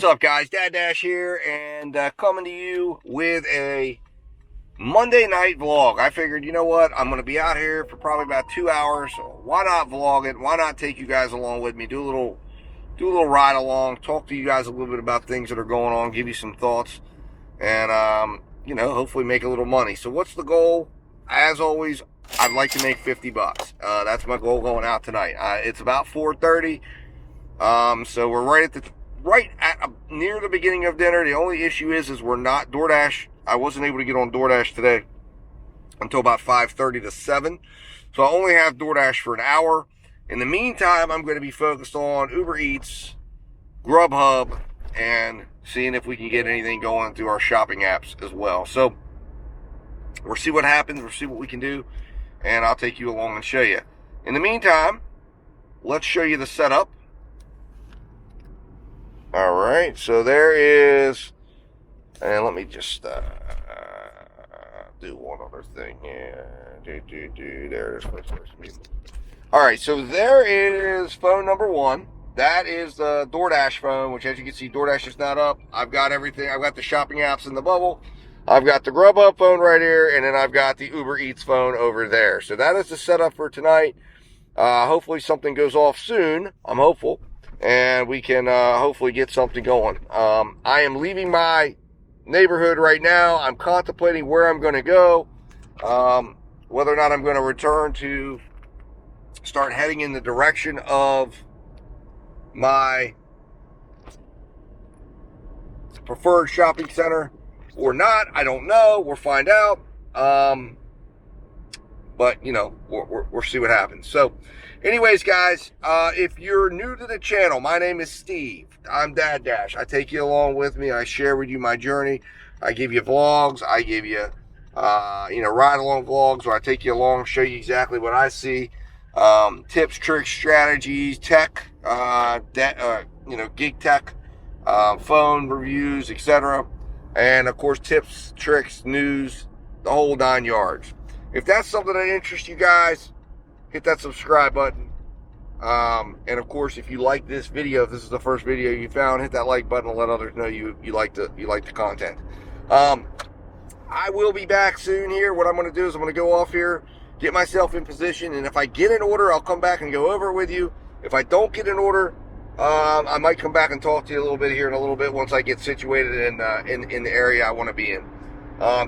up, guys? Dad Dash here, and coming to you with a Monday night vlog. I figured, you know what? I'm going to be out here for probably about 2 hours. So why not vlog it? Why not take you guys along with me? Do a little ride along. Talk to you guys a little bit about things that are going on. Give you some thoughts, and you know, hopefully make a little money. So what's the goal? As always, I'd like to make 50 bucks. That's my goal going out tonight. It's about 4:30. So we're near the beginning of dinner. The only issue is we're not DoorDash. I wasn't able to get on DoorDash today until about 5:30 to 7. So I only have DoorDash for an hour. In the meantime, I'm going to be focused on Uber Eats, Grubhub, and seeing if we can get anything going through our shopping apps as well. So we'll see what happens. We'll see what we can do, and I'll take you along and show you. In the meantime, let's show you the setup. All right, so there is, and let me just do one other thing here. There it is. All right, so there is phone number one. That is the DoorDash phone, which, as you can see, DoorDash is not up. I've got everything. I've got the shopping apps in the bubble. I've got the Grubhub phone right here, and then I've got the Uber Eats phone over there. So that is the setup for tonight. Hopefully something goes off soon. I'm hopeful. And we can hopefully get something going. I am leaving my neighborhood right now. I'm contemplating where I'm going to go, whether or not I'm going to return to start heading in the direction of my preferred shopping center or not. I don't know. We'll find out. But, you know, we'll see what happens. So, anyways, guys, if you're new to the channel, my name is Steve. I'm Dad Dash. I take you along with me. I share with you my journey. I give you vlogs. I give you, ride-along vlogs where I take you along, show you exactly what I see. Tips, tricks, strategies, tech, gig tech, phone reviews, etc. And, of course, tips, tricks, news, the whole 9 yards. If that's something that interests you guys, hit that subscribe button. And of course, if you like this video, if this is the first video you found, hit that like button and let others know you like the content. I will be back soon here. What I'm going to do is I'm going to go off here, get myself in position, and if I get an order, I'll come back and go over it with you. If I don't get an order, I might come back and talk to you a little bit here in a little bit once I get situated in the area I want to be in.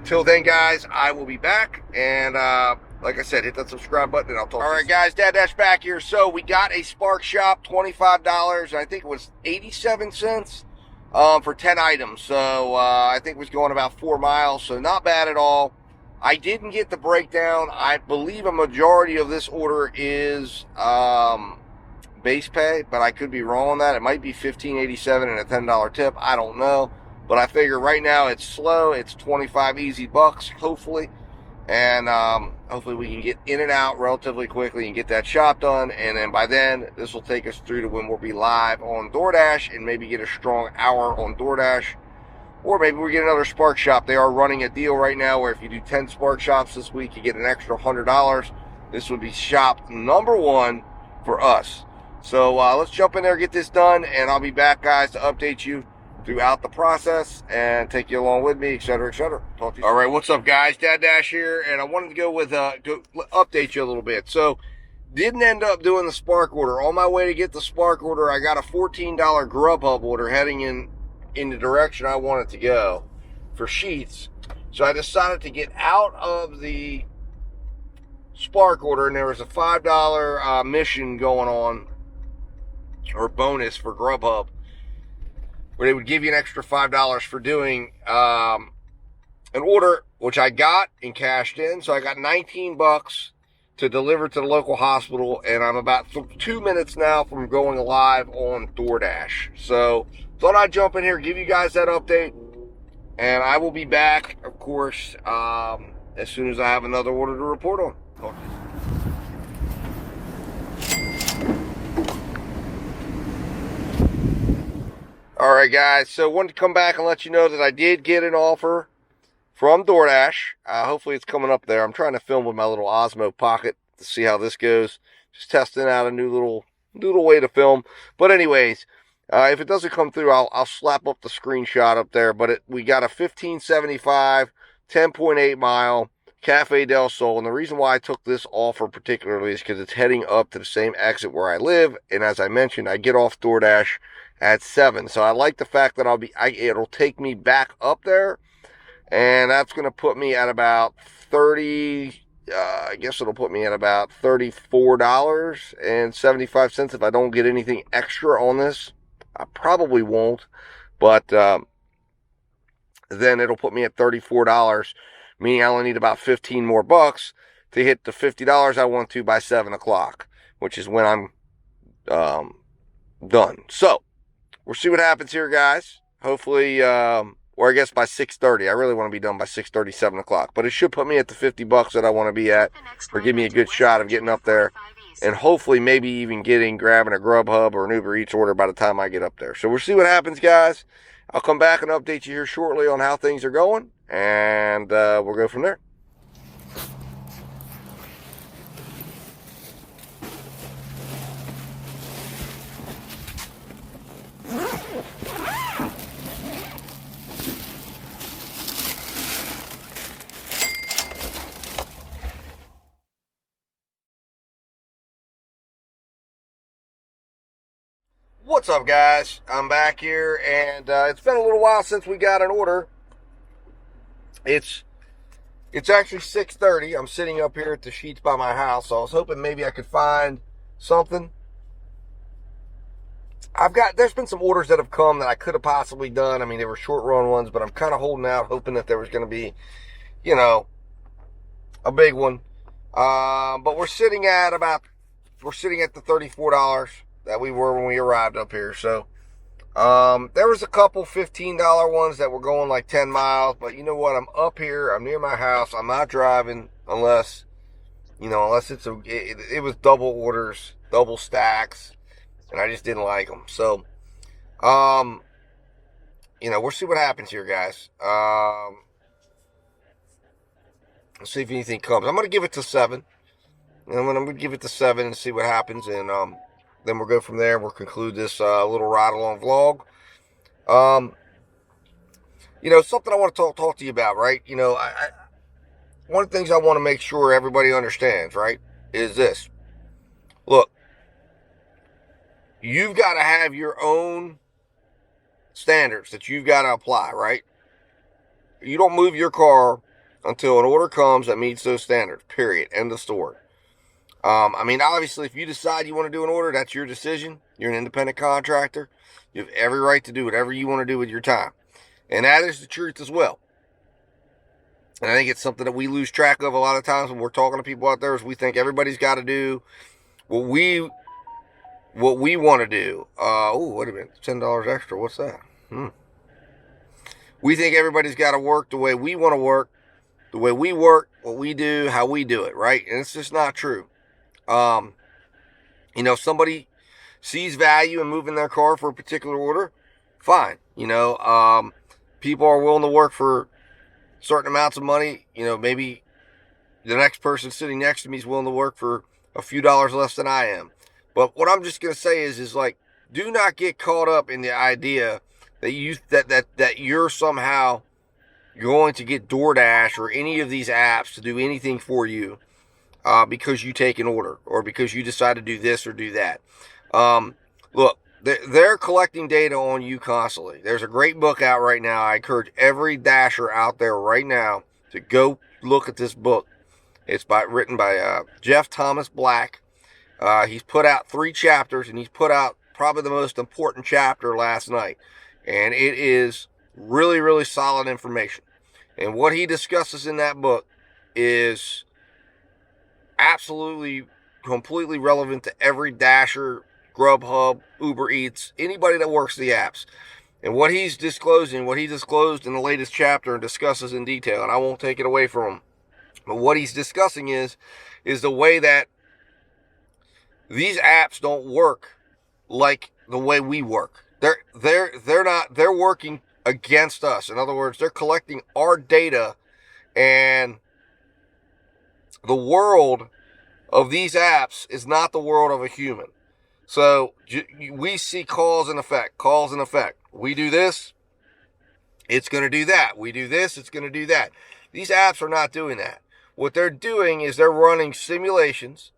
Till then, guys, I will be back, and like I said, hit that subscribe button, and I'll talk. All right, guys, Dad Dash back here. So we got a Spark Shop, $25. I think it was 87 cents for 10 items. So I think it was going about 4 miles, so not bad at all. I didn't get the breakdown. I believe a majority of this order is base pay, but I could be wrong on that. It might be $15.87 and a $10 tip. I don't know. But I figure right now it's slow. It's 25 easy bucks, hopefully. And hopefully we can get in and out relatively quickly and get that shop done. And then by then, this will take us through to when we'll be live on DoorDash and maybe get a strong hour on DoorDash. Or maybe we get another Spark Shop. They are running a deal right now where if you do 10 Spark Shops this week, you get an extra $100. This would be shop number one for us. So let's jump in there, get this done, and I'll be back, guys, to update you throughout the process and take you along with me, etc., etc. Talk to you. All right, what's up, guys? Dad Dash here, and I wanted to go update you a little bit. So, didn't end up doing the Spark order. On my way to get the Spark order, I got a $14 Grubhub order heading in the direction I wanted to go for sheets. So I decided to get out of the Spark order, and there was a $5 mission going on, or bonus for Grubhub, where they would give you an extra $5 for doing an order, which I got and cashed in. So I got 19 bucks to deliver to the local hospital, and I'm about 2 minutes now from going live on DoorDash. So thought I'd jump in here, give you guys that update, and I will be back, of course, as soon as I have another order to report on. Okay. All right, guys, so wanted to come back and let you know that I did get an offer from DoorDash. Hopefully it's coming up there. I'm trying to film with my little Osmo Pocket to see how this goes. Just testing out a new little way to film. But anyways, If it doesn't come through, I'll slap up the screenshot up there. But we got a 1575, 10.8 mile Cafe del Sol. And the reason why I took this offer particularly is because it's heading up to the same exit where I live. And as I mentioned, I get off DoorDash at 7. So I like the fact that it'll take me back up there. And that's going to put me at about 30, I guess it'll put me at about $34.75 if I don't get anything extra on this. I probably won't, but then it'll put me at $34, meaning I only need about 15 more bucks to hit the $50 I want to by 7 o'clock, which is when I'm done. So, we'll see what happens here, guys. Hopefully, or I guess by 6:30. I really want to be done by 6:30, 7 o'clock. But it should put me at the 50 bucks that I want to be at, or give me a good shot of getting up there. And hopefully maybe even grabbing a Grubhub or an Uber Eats order by the time I get up there. So we'll see what happens, guys. I'll come back and update you here shortly on how things are going. And we'll go from there. What's up, guys? I'm back here, and it's been a little while since we got an order. It's actually 6:30. I'm sitting up here at the sheets by my house, so I was hoping maybe I could find something. There's been some orders that have come that I could have possibly done. I mean, they were short run ones, but I'm kind of holding out, hoping that there was going to be, a big one. But we're sitting at the $34 that we were when we arrived up here. So, there was a couple $15 ones that were going like 10 miles, but you know what? I'm up here. I'm near my house. I'm not driving unless it was double orders, double stacks, and I just didn't like them. So, we'll see what happens here, guys. Let's see if anything comes. I'm going to give it to 7. I'm going to give it to 7 and see what happens, and then we'll go from there. We'll conclude this little ride-along vlog. Something I want to talk to you about, right? One of the things I want to make sure everybody understands, right, is this. Look, you've got to have your own standards that you've got to apply, right? You don't move your car until an order comes that meets those standards, period. End of story. Obviously, if you decide you want to do an order, that's your decision. You're an independent contractor. You have every right to do whatever you want to do with your time. And that is the truth as well. And I think it's something that we lose track of a lot of times when we're talking to people out there, is we think everybody's got to do what we want to do. Wait a minute. $10 extra. What's that? We think everybody's got to work the way we want to work, the way we work, what we do, how we do it, right? And it's just not true. Somebody sees value in moving their car for a particular order, fine. People are willing to work for certain amounts of money. Maybe the next person sitting next to me is willing to work for a few dollars less than I am. But what I'm just going to say is do not get caught up in the idea that you're somehow going to get DoorDash or any of these apps to do anything for you because you take an order or because you decide to do this or do that. Look, they're collecting data on you constantly. There's a great book out right now. I encourage every dasher out there right now to go look at this book. It's written by Jeff Thomas Black. He's put out 3 chapters, and he's put out probably the most important chapter last night. And it is really, really solid information. And what he discusses in that book is absolutely, completely relevant to every dasher, Grubhub, Uber Eats, anybody that works the apps. And what he disclosed in the latest chapter and discusses in detail, and I won't take it away from him, but what he's discussing is the way that these apps don't work like the way we work. They're working against us. In other words, they're collecting our data, and the world of these apps is not the world of a human. So we see cause and effect, cause and effect. We do this, it's going to do that. We do this, it's going to do that. These apps are not doing that. What they're doing is they're running simulations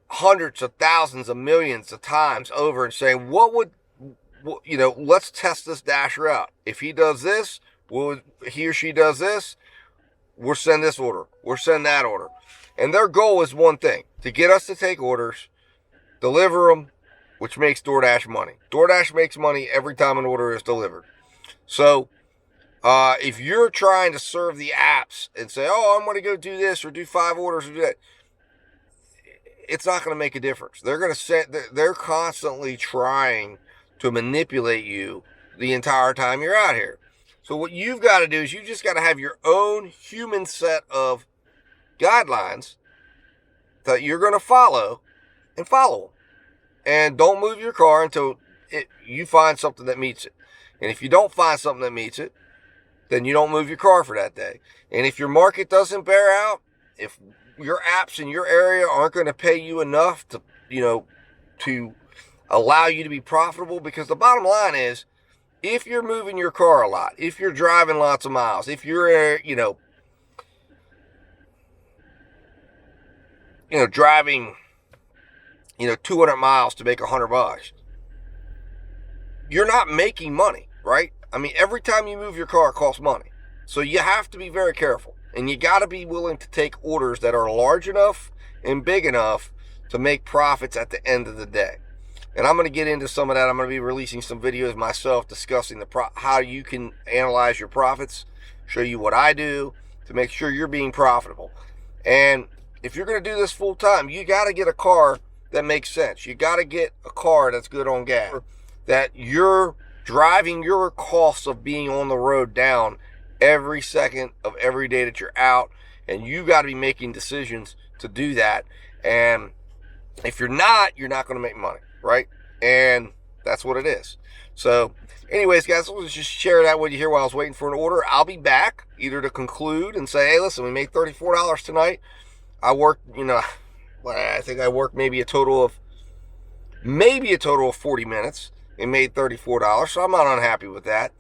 hundreds of thousands of millions of times over and saying, let's test this dasher out. If he does this, he or she does this, we'll send this order. We'll send that order. And their goal is one thing, to get us to take orders, deliver them, which makes DoorDash money. DoorDash makes money every time an order is delivered. So if you're trying to serve the apps and say, oh, I'm going to go do this or do 5 orders or do that, it's not going to make a difference. They're constantly trying to manipulate you the entire time you're out here. So what you've got to do is you just got to have your own human set of guidelines that you're going to follow and follow them. And don't move your car until you find something that meets it. And if you don't find something that meets it, then you don't move your car for that day. And if your market doesn't bear out, if your apps in your area aren't going to pay you enough to allow you to be profitable, because the bottom line is, if you're moving your car a lot, if you're driving lots of miles, if you're, driving, 200 miles to make $100, you're not making money, right? I mean, every time you move your car, it costs money. So you have to be very careful. And you got to be willing to take orders that are large enough and big enough to make profits at the end of the day. And I'm going to get into some of that. I'm going to be releasing some videos myself discussing how you can analyze your profits, show you what I do to make sure you're being profitable. And if you're going to do this full time, you got to get a car that makes sense. You got to get a car that's good on gas, that you're driving your costs of being on the road down every second of every day that you're out, and you got to be making decisions to do that. And if you're not going to make money, right? And that's what it is. So anyways, guys, let's just share that with you here while I was waiting for an order. I'll be back either to conclude and say, hey, listen, we made $34 tonight. I worked, I think I worked maybe a total of 40 minutes and made $34. So I'm not unhappy with that.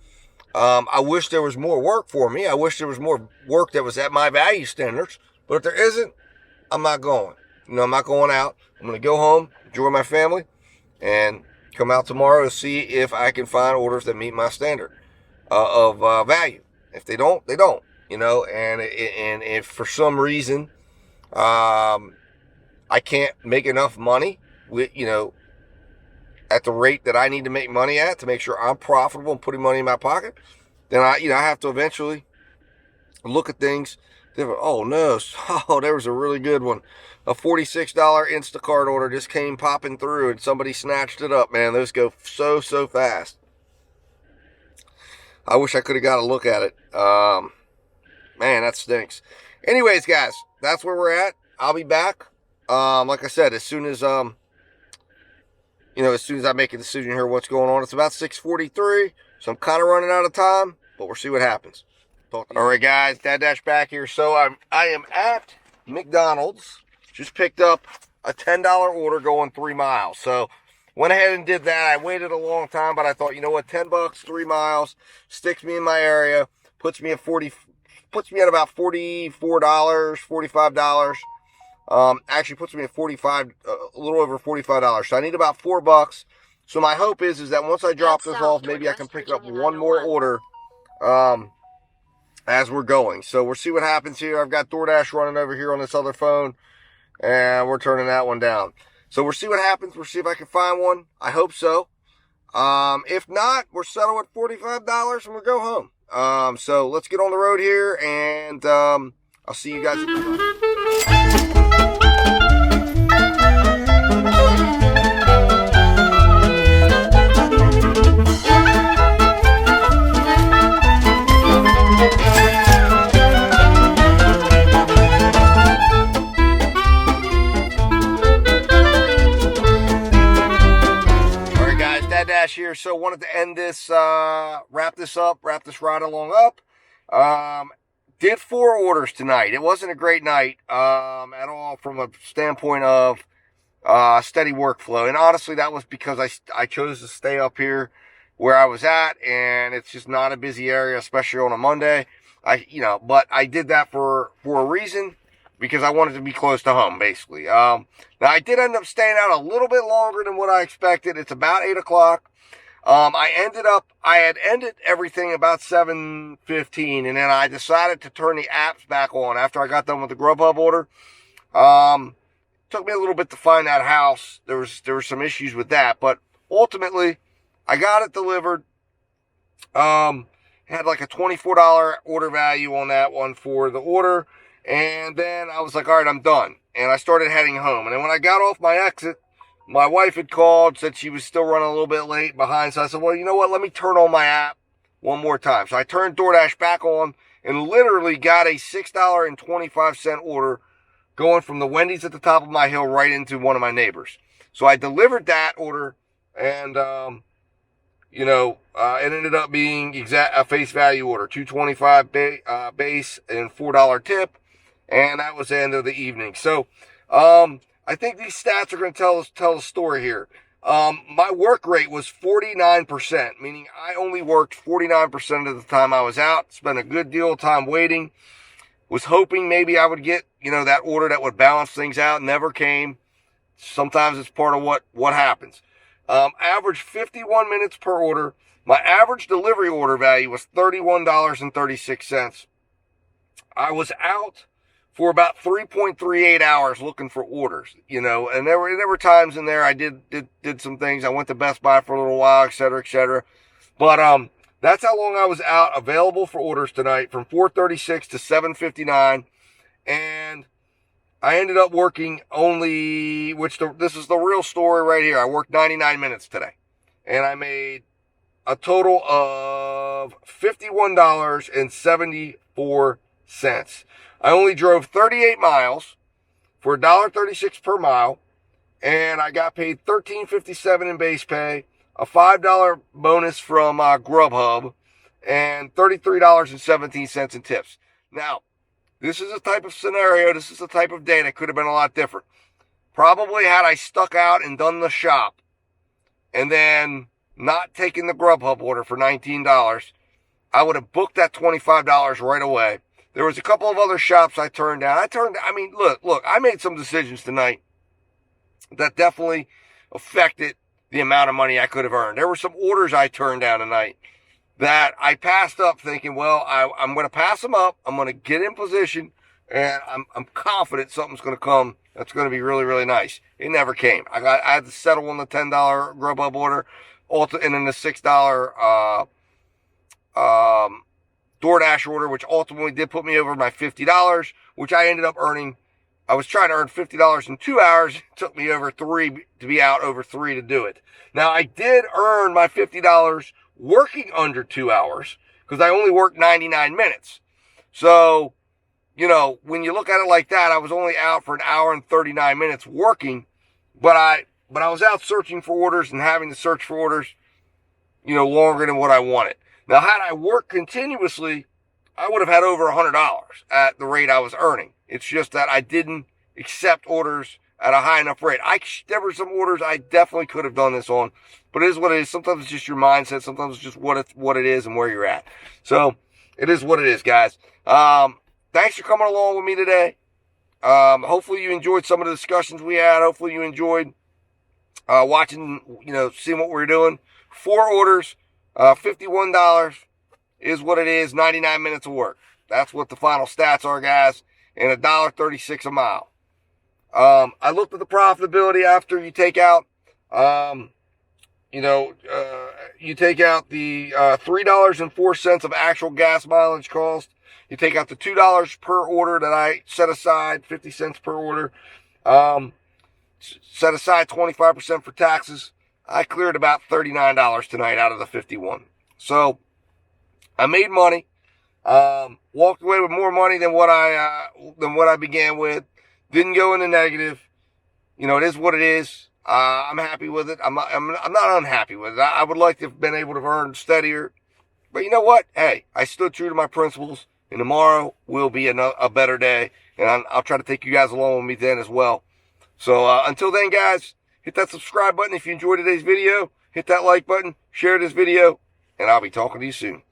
I wish there was more work for me. I wish there was more work that was at my value standards. But if there isn't, I'm not going. I'm not going out. I'm going to go home, enjoy my family, and come out tomorrow to see if I can find orders that meet my standard of value. If they don't, they don't. And if for some reason I can't make enough money with, at the rate that I need to make money at to make sure I'm profitable and putting money in my pocket, then I have to eventually look at things different. Oh no, there was a really good one. A $46 Instacart order just came popping through and somebody snatched it up, man. Those go so fast. I wish I could have got a look at it. Man, that stinks. Anyways, guys, that's where we're at. I'll be back. Like I said, as soon as I make a decision here what's going on. It's about 6:43, so I'm kind of running out of time, but we'll see what happens. All right, guys, Dad Dash back here. So I am at McDonald's. Just picked up a $10 order going 3 miles. So went ahead and did that. I waited a long time, but I thought, $10 $3 miles, sticks me in my area, puts me at about $44, $45. Actually puts me at a little over $45. So I need about $4. So my hope is that once I drop this off, maybe I can pick up one more order, as we're going. So we'll see what happens here. I've got DoorDash running over here on this other phone, and we're turning that one down. So we'll see what happens. We'll see if I can find one. I hope so. If not, we're settled at $45 and we'll go home. So let's get on the road here, and I'll see you guys at the here. So wanted to end this, wrap this ride along up. Did 4 orders tonight. It wasn't a great night at all from a standpoint of steady workflow. And honestly, that was because I chose to stay up here where I was at, and it's just not a busy area, especially on a Monday. But I did that for a reason, because I wanted to be close to home, basically. Now I did end up staying out a little bit longer than what I expected. It's about 8 o'clock. I had ended everything about 7:15, and then I decided to turn the apps back on after I got done with the Grubhub order. Took me a little bit to find that house. There were some issues with that, but ultimately, I got it delivered. Had like a $24 order value on that one for the order, and then I was like, all right, I'm done. And I started heading home. And then when I got off my exit, my wife had called, said she was still running a little bit late behind. So I said, well, you know what? Let me turn on my app one more time. So I turned DoorDash back on and literally got a $6.25 order going from the Wendy's at the top of my hill right into one of my neighbors. So I delivered that order, and, it ended up being a face value order, $2.25 base and $4 tip. And that was the end of the evening. So, I think these stats are going to tell a story here. My work rate was 49%, meaning I only worked 49% of the time I was out. Spent a good deal of time waiting. Was hoping maybe I would get, that order that would balance things out. Never came. Sometimes it's part of what happens. Average 51 minutes per order. My average delivery order value was $31.36. I was out for about 3.38 hours looking for orders, and there were times in there I did some things. I went to Best Buy for a little while, et cetera, et cetera. But, that's how long I was out available for orders tonight, from 4:36 to 7:59. And I ended up working only, this is the real story right here. I worked 99 minutes today, and I made a total of $51.74. I only drove 38 miles for $1.36 per mile, and I got paid $13.57 in base pay, a $5 bonus from Grubhub, and $33.17 in tips. Now, this is a type of scenario, this is a type of day that could have been a lot different. Probably had I stuck out and done the shop, and then not taken the Grubhub order for $19, I would have booked that $25 right away. There was a couple of other shops I turned down. Look, I made some decisions tonight that definitely affected the amount of money I could have earned. There were some orders I turned down tonight that I passed up thinking, well, I'm going to pass them up. I'm going to get in position, and I'm confident something's going to come that's going to be really, really nice. It never came. I had to settle on the $10 Grubhub order, and then the $6 DoorDash order, which ultimately did put me over my $50, which I ended up earning. I was trying to earn $50 in 2 hours. It took me over 3 to be out over 3 to do it. Now, I did earn my $50 working under 2 hours because I only worked 99 minutes. So, when you look at it like that, I was only out for an hour and 39 minutes working, but I was out searching for orders and having to search for orders, longer than what I wanted. Now, had I worked continuously, I would have had over $100 at the rate I was earning. It's just that I didn't accept orders at a high enough rate. There were some orders I definitely could have done this on, but it is what it is. Sometimes it's just your mindset. Sometimes it's just what it is and where you're at. So it is what it is, guys. Thanks for coming along with me today. Hopefully you enjoyed some of the discussions we had. Hopefully you enjoyed watching, seeing what we're doing. 4 orders, $51 is what it is. 99 minutes of work. That's what the final stats are, guys. And $1.36 a mile. I looked at the profitability after you take out, you take out the $3.04 of actual gas mileage cost. You take out the $2 per order that I set aside, 50 cents per order. Set aside 25% for taxes. I cleared about $39 tonight out of the 51. So I made money. Walked away with more money than what I began with. Didn't go in the negative. It is what it is. I'm happy with it. I'm not unhappy with it. I would like to have been able to earn steadier. But you know what? Hey, I stood true to my principles, and tomorrow will be a better day. And I'll try to take you guys along with me then as well. So until then, guys, hit that subscribe button if you enjoyed today's video. Hit that like button, share this video, and I'll be talking to you soon.